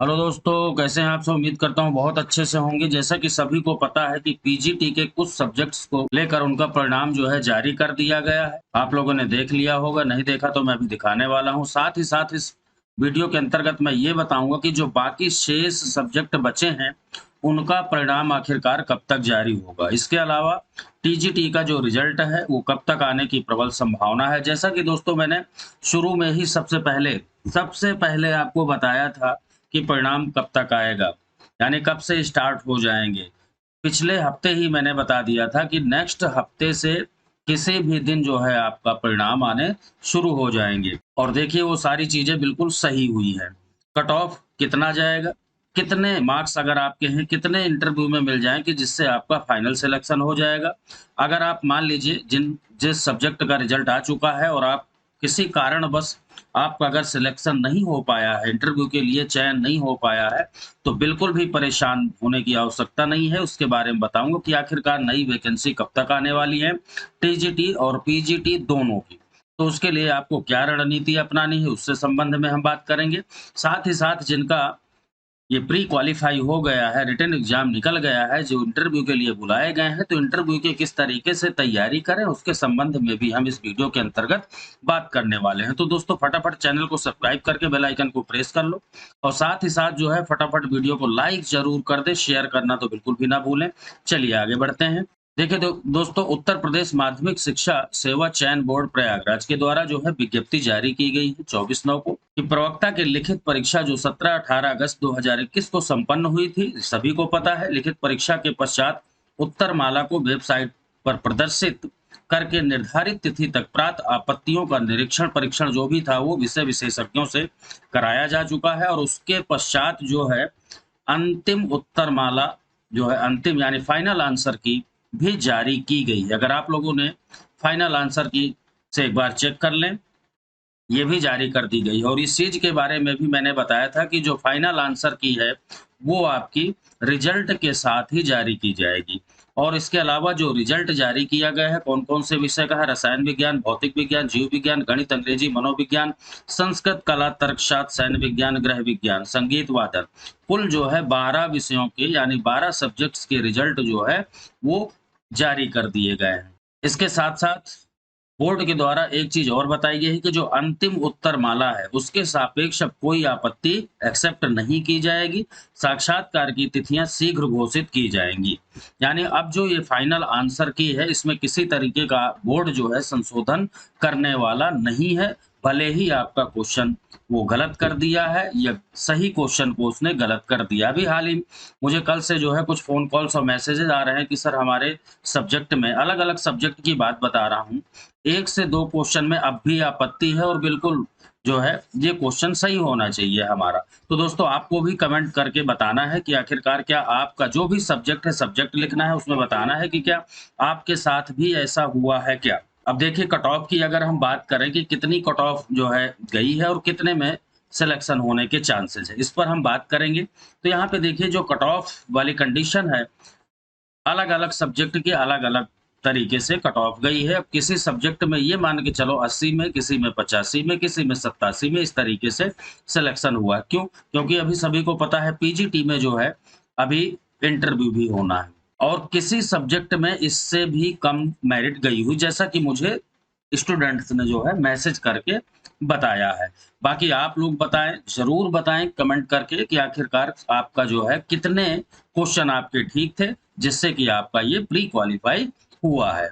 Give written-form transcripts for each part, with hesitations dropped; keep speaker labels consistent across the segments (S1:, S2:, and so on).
S1: Hello दोस्तों, कैसे हैं आप सब। उम्मीद करता हूं बहुत अच्छे से होंगे। जैसा कि सभी को पता है कि पीजीटी के कुछ सब्जेक्ट्स को लेकर उनका परिणाम जो है जारी कर दिया गया है। आप लोगों ने देख लिया होगा, नहीं देखा तो मैं अभी दिखाने वाला हूं। साथ ही साथ इस वीडियो के अंतर्गत मैं ये बताऊंगा कि जो बाकी शेष सब्जेक्ट बचे हैं उनका परिणाम आखिरकार कब तक जारी होगा। इसके अलावा टीजीटी का जो रिजल्ट है वो कब तक आने की प्रबल संभावना है। जैसा कि दोस्तों मैंने शुरू में ही सबसे पहले आपको बताया था कि परिणाम कब तक आएगा, यानी कब से स्टार्ट हो जाएँगे। पिछले हफ्ते ही मैंने बता दिया था कि नेक्स्ट हफ्ते से किसी भी दिन जो है आपका परिणाम आने शुरू हो जाएँगे और देखिए वो सारी चीज़ें बिल्कुल सही हुई हैं। कट ऑफ कितना जाएगा, कितने मार्क्स अगर आपके हैं, कितने इंटरव्यू में मिल जाएँ कि जिससे आपका फाइनल सिलेक्शन हो जाएगा। अगर आप मान लीजिए जिस सब्जेक्ट का रिज़ल्ट आ चुका है और आप किसी कारणवश आपका अगर सिलेक्शन नहीं हो पाया है, इंटरव्यू के लिए चयन नहीं हो पाया है, तो बिल्कुल भी परेशान होने की आवश्यकता नहीं है। उसके बारे में बताऊँगा कि आखिरकार नई वैकेंसी कब तक आने वाली है, टीजीटी और पीजीटी दोनों की। तो उसके लिए आपको क्या रणनीति अपनानी है, उससे संबंध में हम बात करेंगे। साथ ही साथ जिनका ये प्री क्वालीफाई हो गया है, रिटन एग्ज़ाम निकल गया है, जो इंटरव्यू के लिए बुलाए गए हैं, तो इंटरव्यू की किस तरीके से तैयारी करें, उसके संबंध में भी हम इस वीडियो के अंतर्गत बात करने वाले हैं। तो दोस्तों फटाफट चैनल को सब्सक्राइब करके बेल आइकन को प्रेस कर लो और साथ ही साथ जो है फटाफट वीडियो को लाइक ज़रूर कर दें, शेयर करना तो बिल्कुल भी ना भूलें। चलिए आगे बढ़ते हैं। देखिए दोस्तों, उत्तर प्रदेश माध्यमिक शिक्षा सेवा चयन बोर्ड प्रयागराज के द्वारा जो है विज्ञप्ति जारी की गई है 24/9 को कि प्रवक्ता की लिखित परीक्षा जो 17-18 अगस्त 2021 को संपन्न हुई थी, सभी को पता है। लिखित परीक्षा के पश्चात उत्तरमाला को वेबसाइट पर प्रदर्शित करके निर्धारित तिथि तक प्राप्त आपत्तियों का निरीक्षण परीक्षण जो भी था वो विषय विशेषज्ञों से कराया जा चुका है और उसके पश्चात जो है अंतिम उत्तरमाला जो है अंतिम यानी फाइनल आंसर की भी जारी की गई है। अगर आप लोगों ने फाइनल आंसर की से एक बार चेक कर लें, ये भी जारी कर दी गई है और इस चीज़ के बारे में भी मैंने बताया था कि जो फाइनल आंसर की है, वो आपकी रिज़ल्ट के साथ ही जारी की जाएगी। और इसके अलावा जो रिज़ल्ट जारी किया गया है, कौन-कौन से विषय का है, रसायन विज्ञान, भौतिक विज्ञान, जीव विज्ञान, गणित, अंग्रेजी, मनोविज्ञान, संस्कृत, कला, तर्कशास्त्र, सैन्य विज्ञान, गृह विज्ञान, संगीत, वादन। कुल जो है 12 विषयों के यानी 12 सब्जेक्ट्स के रिज़ल्ट जो है, वो जारी कर दिए गए हैं। इसके साथ-साथ बोर्ड के द्वारा एक चीज़ और बताई गई है कि जो अंतिम उत्तरमाला है, उसके सापेक्ष अब कोई आपत्ति एक्सेप्ट नहीं की जाएगी। साक्षात्कार की तिथियाँ शीघ्र घोषित की जाएँगी। यानी अब जो ये फाइनल आंसर की है, इसमें किसी तरीके का बोर्ड जो है संशोधन करने वाला नहीं है। भले ही आपका क्वेश्चन वो गलत कर दिया है या सही क्वेश्चन को उसने गलत कर दिया। अभी हाल ही मुझे कल से जो है कुछ फ़ोन कॉल्स और मैसेजेज़ आ रहे हैं कि सर हमारे सब्जेक्ट में अलग-अलग सब्जेक्ट की बात बता रहा हूँ। 1 से 2 क्वेश्चन में अब भी आपत्ति है और बिल्कुल जो है ये क्वेश्चन सही होना चाहिए हमारा। तो दोस्तों आपको भी कमेंट करके बताना है कि आखिरकार क्या आपका जो भी सब्जेक्ट है, सब्जेक्ट लिखना है उसमें बताना है कि क्या आपके साथ भी ऐसा हुआ है क्या? अब देखिए कट ऑफ की अगर हम बात करें कि कितनी कट ऑफ जो है गई है और कितने में सिलेक्शन होने के चांसेस है, इस पर हम बात करेंगे। तो यहाँ पे देखिए जो कट ऑफ वाली कंडीशन है, अलग-अलग सब्जेक्ट की अलग-अलग तरीके से कट ऑफ गई है। अब किसी सब्जेक्ट में ये मान के चलो 80 में, किसी में 85 में, किसी में 87 में, इस तरीके से सिलेक्शन हुआ है। क्यों? क्योंकि अभी सभी को पता है पीजीटी में जो है, अभी इंटरव्यू भी होना है और किसी सब्जेक्ट में इससे भी कम मेरिट गई हुई, जैसा कि मुझे स्टूडेंट्स ने जो है मैसेज करके बताया है। बाकी आप लोग बताएँ, ज़रूर बताएँ कमेंट करके कि आखिरकार आपका जो है कितने क्वेश्चन आपके ठीक थे, जिससे कि आपका ये प्री क्वालीफाई हुआ है।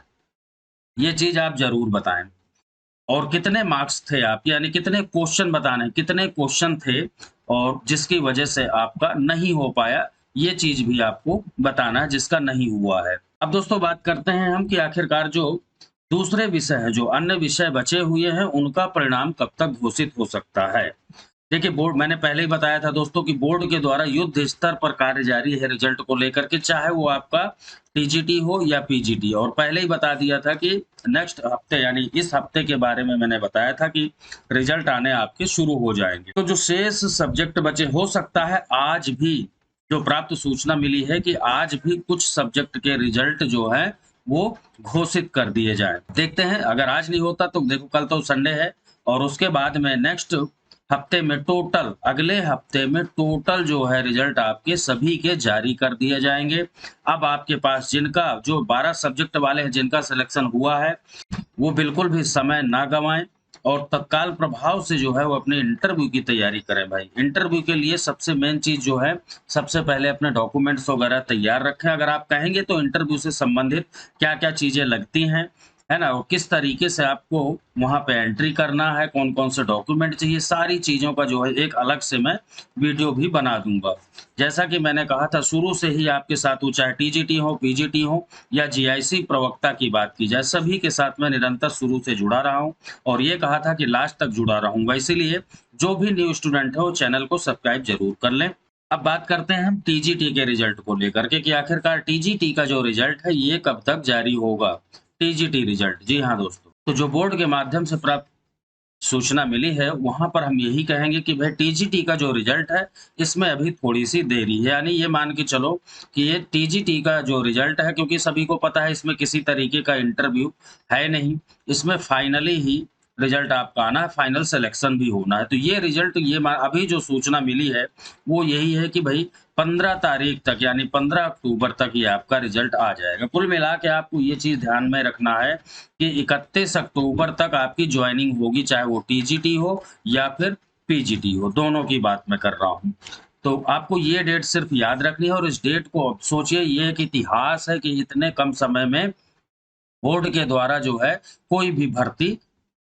S1: ये चीज़ आप ज़रूर बताएँ। और कितने मार्क्स थे आपके यानी कितने क्वेश्चन बताने हैं, कितने क्वेश्चन थे और जिसकी वजह से आपका नहीं हो पाया, ये चीज़ भी आपको बताना है जिसका नहीं हुआ है। अब दोस्तों बात करते हैं हम कि आखिरकार जो दूसरे विषय हैं, जो अन्य विषय बचे हुए हैं, उनका परिणाम कब तक घोषित हो सकता है? देखिए बोर्ड मैंने पहले ही बताया था दोस्तों कि बोर्ड के द्वारा युद्ध स्तर पर कार्य जारी है रिजल्ट को लेकर के, चाहे वो आपका टीजीटी हो या पीजीटी। और पहले ही बता दिया था कि नेक्स्ट हफ्ते यानी इस हफ्ते के बारे में मैंने बताया था कि रिजल्ट आने आपके शुरू हो जाएँगे। तो जो शेष सब्जेक्ट बचे हो सकता है आज भी जो प्राप्त सूचना मिली है कि आज भी कुछ सब्जेक्ट के रिजल्ट जो है वो घोषित कर दिए जाएँ। देखते हैं अगर आज नहीं होता तो देखो कल तो संडे है और उसके बाद में नेक्स्ट हफ्ते में टोटल, अगले हफ्ते में टोटल जो है रिजल्ट आपके सभी के जारी कर दिए जाएंगे। अब आपके पास जिनका जो 12 सब्जेक्ट वाले हैं जिनका सिलेक्शन हुआ है, वो बिल्कुल भी समय ना गंवाएं और तत्काल प्रभाव से जो है वो अपने इंटरव्यू की तैयारी करें भाई। इंटरव्यू के लिए सबसे मेन चीज जो है, सबसे पहले अपने डॉक्यूमेंट्स वगैरह तैयार रखें। अगर आप कहेंगे तो इंटरव्यू से संबंधित क्या क्या चीजें लगती हैं, है ना, और किस तरीके से आपको वहां पे एंट्री करना है, कौन कौन से डॉक्यूमेंट चाहिए, सारी चीजों का जो है एक अलग से मैं वीडियो भी बना दूंगा। जैसा कि मैंने कहा था शुरू से ही आपके साथ, वो चाहे टीजीटी हो, पीजीटी हो या जीआईसी प्रवक्ता की बात की जाए, सभी के साथ मैं निरंतर शुरू से जुड़ा रहा हूं और ये कहा था कि लास्ट तक जुड़ा रहूंगा। इसीलिए जो भी न्यू स्टूडेंट है वो चैनल को सब्सक्राइब जरूर कर लें। अब बात करते हैं हम टीजीटी के रिजल्ट को लेकर के कि आखिरकार टीजीटी का जो रिजल्ट है ये कब तक जारी होगा। टीजीटी रिजल्ट, जी हाँ दोस्तों, तो जो बोर्ड के माध्यम से प्राप्त सूचना मिली है, वहाँ पर हम यही कहेंगे कि भाई टीजीटी का जो रिजल्ट है, इसमें अभी थोड़ी-सी देरी है। यानी ये मान के चलो कि ये टीजीटी का जो रिजल्ट है, क्योंकि सभी को पता है इसमें किसी तरीके का इंटरव्यू है नहीं, इसमें फाइनली ही रिजल्ट आपका आना है, फाइनल सिलेक्शन भी होना है। तो ये रिजल्ट ये अभी जो सूचना मिली है, वो यही है कि भई 15 तारीख तक यानी 15 अक्टूबर तक ये आपका रिजल्ट आ जाएगा। कुल मिला के आपको ये चीज़ ध्यान में रखना है कि 31 अक्टूबर तक आपकी जॉइनिंग होगी, चाहे वो टीजीटी हो या फिर पीजीटी हो, दोनों की बात मैं कर रहा हूँ। तो आपको ये डेट सिर्फ याद रखनी है और इस डेट को अब सोचिए, ये एक इतिहास है कि इतने कम समय में बोर्ड के द्वारा जो है कोई भी भर्ती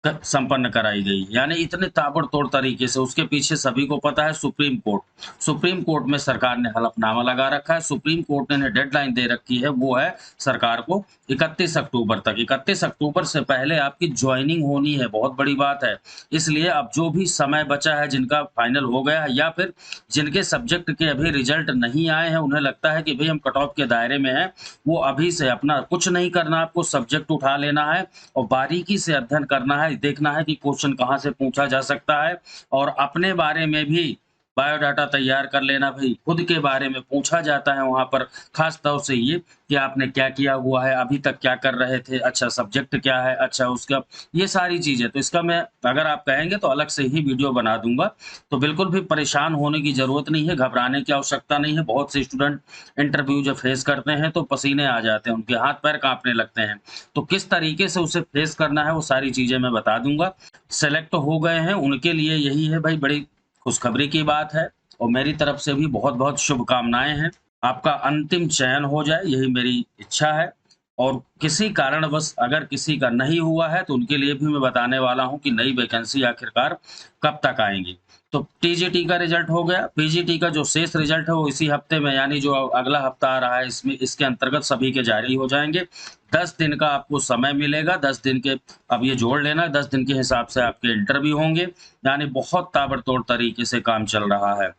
S1: संपन्न कराई गई, यानी इतने ताबड़तोड़ तरीके से। उसके पीछे सभी को पता है सुप्रीम कोर्ट, सुप्रीम कोर्ट में सरकार ने हलफनामा लगा रखा है, सुप्रीम कोर्ट ने डेडलाइन दे रखी है, वो है सरकार को 31 अक्टूबर तक। 31 अक्टूबर से पहले आपकी ज्वाइनिंग होनी है, बहुत बड़ी बात है। इसलिए अब जो भी समय बचा है, जिनका फाइनल हो गया है या फिर जिनके सब्जेक्ट के अभी रिजल्ट नहीं आए हैं, उन्हें लगता है कि भाई हम कट ऑफ के दायरे में हैं, वो अभी से अपना कुछ नहीं करना, आपको सब्जेक्ट उठा लेना है और बारीकी से अध्ययन करना है, देखना है कि क्वेश्चन कहाँ से पूछा जा सकता है और अपने बारे में भी बायोडाटा तैयार कर लेना भई। खुद के बारे में पूछा जाता है वहाँ पर, ख़ास तौर से ये कि आपने क्या किया हुआ है, अभी तक क्या कर रहे थे, अच्छा सब्जेक्ट क्या है, अच्छा उसका, ये सारी चीज़ें। तो इसका मैं, अगर आप कहेंगे तो अलग से ही वीडियो बना दूँगा। तो बिल्कुल भी परेशान होने की ज़रूरत नहीं है, घबराने की आवश्यकता नहीं है। बहुत से स्टूडेंट इंटरव्यू जब फेस करते हैं तो पसीने आ जाते हैं, उनके हाथ-पैर काँपने लगते हैं। तो किस तरीके से उसे फेस करना है, वो सारी चीज़ें मैं बता दूँगा। सेलेक्ट हो गए हैं, उनके लिए यही है भाई, बड़ी खुशखबरी की बात है और मेरी तरफ से भी बहुत-बहुत शुभकामनाएँ हैं। आपका अंतिम चयन हो जाए, यही मेरी इच्छा है और किसी कारणवश अगर किसी का नहीं हुआ है, तो उनके लिए भी मैं बताने वाला हूँ कि नई वैकेंसी आखिरकार कब तक आएँगी। तो टीजीटी का रिज़ल्ट हो गया, पीजीटी का जो शेष रिज़ल्ट है वो इसी हफ्ते में, यानी जो अगला हफ्ता आ रहा है, इसमें इसके अंतर्गत सभी के जारी हो जाएँगे। 10 दिन का आपको समय मिलेगा, 10 दिन के, अब ये जोड़ लेना, 10 दिन के हिसाब से आपके इंटरव्यू होंगे, यानी बहुत ताबड़तोड़ तरीके से काम चल रहा है।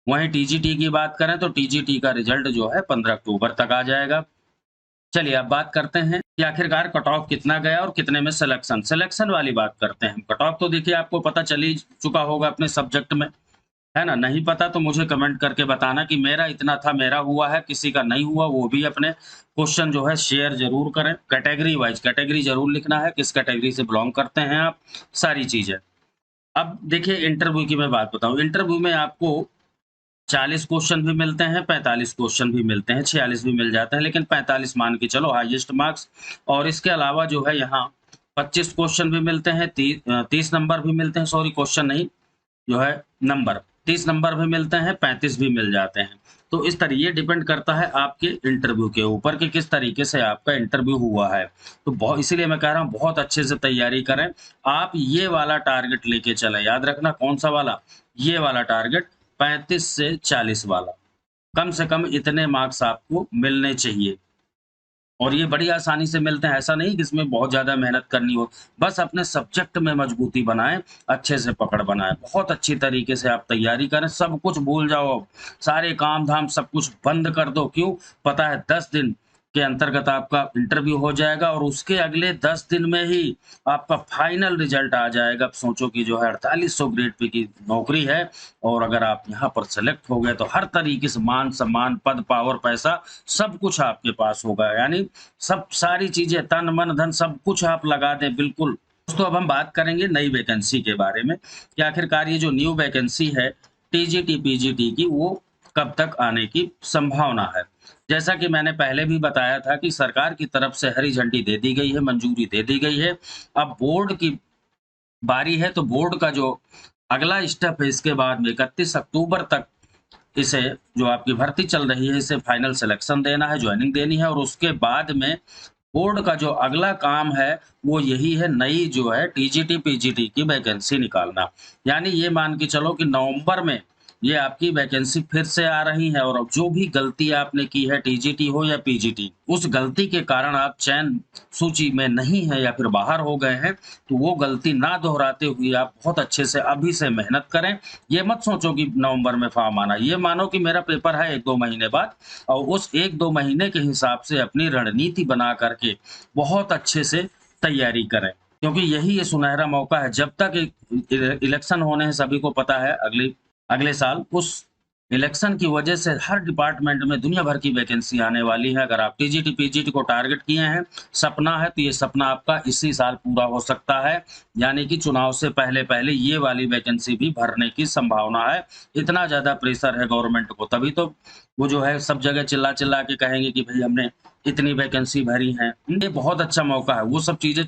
S1: वहीं टीजीटी की बात करें तो टीजीटी का रिज़ल्ट जो है 15 अक्टूबर तक आ जाएगा। चलिए अब बात करते हैं कि आखिरकार कट ऑफ कितना गया और कितने में सिलेक्शन, सिलेक्शन वाली बात करते हैं। कट ऑफ तो देखिए आपको पता चल ही चुका होगा अपने सब्जेक्ट में, है ना? नहीं पता तो मुझे कमेंट करके बताना कि मेरा इतना था, मेरा हुआ है, किसी का नहीं हुआ, वो भी अपने क्वेश्चन जो है शेयर ज़रूर करें। कैटेगरी वाइज़ कैटेगरी ज़रूर लिखना है, किस कैटेगरी से बिलॉन्ग करते हैं आप, सारी चीज़ें। अब देखिए इंटरव्यू की मैं बात बताऊँ, इंटरव्यू में आपको 40 क्वेश्चन भी मिलते हैं, 45 क्वेश्चन भी मिलते हैं, 46 भी मिल जाते हैं, लेकिन 45 मान के चलो हाईएस्ट मार्क्स। और इसके अलावा जो है यहाँ 25 क्वेश्चन भी मिलते हैं, 30 नंबर भी मिलते हैं, सॉरी क्वेश्चन नहीं, जो है नंबर, 30 नंबर भी मिलते हैं, 35 भी मिल जाते हैं। तो इस तरह ये डिपेंड करता है आपके इंटरव्यू के ऊपर कि किस तरीके से आपका इंटरव्यू हुआ है। तो बहुत, इसीलिए मैं कह रहा हूँ बहुत अच्छे से तैयारी करें। आप ये वाला टारगेट लेके चलें, याद रखना कौन-सा वाला? ये वाला टारगेट, 35 से 40 वाला। कम से कम इतने मार्क्स आपको मिलने चाहिए। और ये बड़ी आसानी से मिलते हैं, ऐसा नहीं कि इसमें बहुत ज़्यादा मेहनत करनी हो। बस अपने सब्जेक्ट में मजबूती बनाएँ, अच्छे से पकड़ बनाएँ। बहुत अच्छी तरीके से आप तैयारी करें, सब कुछ भूल जाओ अब, सारे काम-धाम सब कुछ बंद कर दो। क्यों? पता है 10 दिन के अंतर्गत आपका इंटरव्यू हो जाएगा और उसके अगले 10 दिन में ही आपका फाइनल रिज़ल्ट आ जाएगा। अब सोचो कि जो है 4800 ग्रेड पे की नौकरी है और अगर आप यहाँ पर सेलेक्ट हो गए तो हर तरीके से मान-सम्मान, पद, पावर, पैसा सब कुछ आपके पास होगा। यानी सब सारी चीज़ें, तन, मन, धन सब कुछ आप लगा दें, बिल्कुल दोस्तों अब हम बात करेंगे नई वैकेंसी के बारे में कि आखिरकार ये जो न्यू वैकेंसी है टीजीटी पीजीटी की वो कब तक आने की संभावना है। जैसा कि मैंने पहले भी बताया था कि सरकार की तरफ से हरी झंडी दे दी गई है, मंजूरी दे दी गई है। अब बोर्ड की बारी है, तो बोर्ड का जो अगला स्टेप है इसके बाद में 31 अक्टूबर तक इसे जो आपकी भर्ती चल रही है इसे फाइनल सिलेक्शन देना है, ज्वाइनिंग देनी है और उसके बाद में बोर्ड का जो अगला काम है वो यही है, नई जो है टीजीटी पीजीटी की वैकेंसी निकालना। यानी ये मान के चलो कि नवंबर में ये आपकी वैकेंसी फिर से आ रही है और अब जो भी गलती आपने की है टीजीटी हो या पीजीटी, उस गलती के कारण आप चयन सूची में नहीं है या फिर बाहर हो गए हैं, तो वो गलती ना दोहराते हुए आप बहुत अच्छे से अभी से मेहनत करें। ये मत सोचो कि नवंबर में फॉर्म आना, ये मानो कि मेरा पेपर है 1-2 महीने बाद और उस 1-2 महीने के हिसाब से अपनी रणनीति बना करके बहुत अच्छे से तैयारी करें। क्योंकि यही ये सुनहरा मौका है, जब तक इलेक्शन होने हैं सभी को पता है अगले साल, उस इलेक्शन की वजह से हर डिपार्टमेंट में दुनिया भर की वैकेंसी आने वाली है। अगर आप टीजीटी पीजीटी को टारगेट किए हैं, सपना है, तो ये सपना आपका इसी साल पूरा हो सकता है। यानी कि चुनाव से पहले-पहले ये वाली वैकेंसी भी भरने की संभावना है। इतना ज़्यादा प्रेशर है गवर्नमेंट को, तभी तो वो जो है सब जगह चिल्ला-चिल्ला के कहेंगे कि भई हमने इतनी वैकेंसी भरी है। ये बहुत अच्छा मौका है, वो सब चीज़ें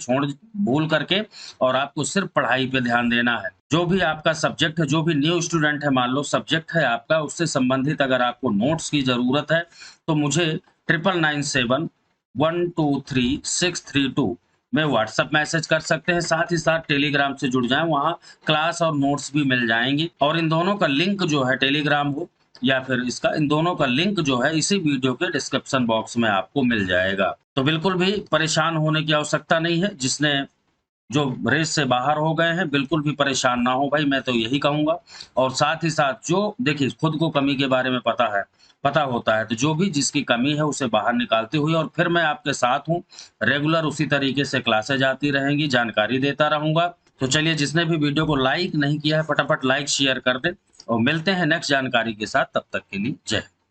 S1: भूल करके और आपको सिर्फ पढ़ाई पे ध्यान देना है। जो भी आपका सब्जेक्ट है, जो भी न्यू स्टूडेंट है, मान लो सब्जेक्ट है आपका, उससे संबंधित अगर आपको नोट्स की ज़रूरत है, तो मुझे 9997 123 632 में व्हाट्सएप मैसेज कर सकते हैं। साथ ही साथ टेलीग्राम से जुड़ जाएँ, वहाँ क्लास और नोट्स भी मिल जाएँगी और इन दोनों का लिंक जो है, टेलीग्राम हो या फिर इसका, इन दोनों का लिंक जो है इसी वीडियो के डिस्क्रिप्शन बॉक्स में आपको मिल जाएगा। तो बिल्कुल भी परेशान होने की आवश्यकता नहीं है। जिसने जो रेस से बाहर हो गए हैं, बिल्कुल भी परेशान ना हो भाई, मैं तो यही कहूँगा। और साथ ही साथ जो देखिए खुद को कमी के बारे में पता होता है, तो जो भी जिसकी कमी है उसे बाहर निकालते हुए और फिर मैं आपके साथ हूँ, रेगुलर उसी तरीके से क्लासेज आती रहेंगी, जानकारी देता रहूँगा। तो चलिए, जिसने भी वीडियो को लाइक नहीं किया है, फटाफट लाइक शेयर कर दें और मिलते हैं नेक्स्ट जानकारी के साथ। तब तक के लिए जय हिंद।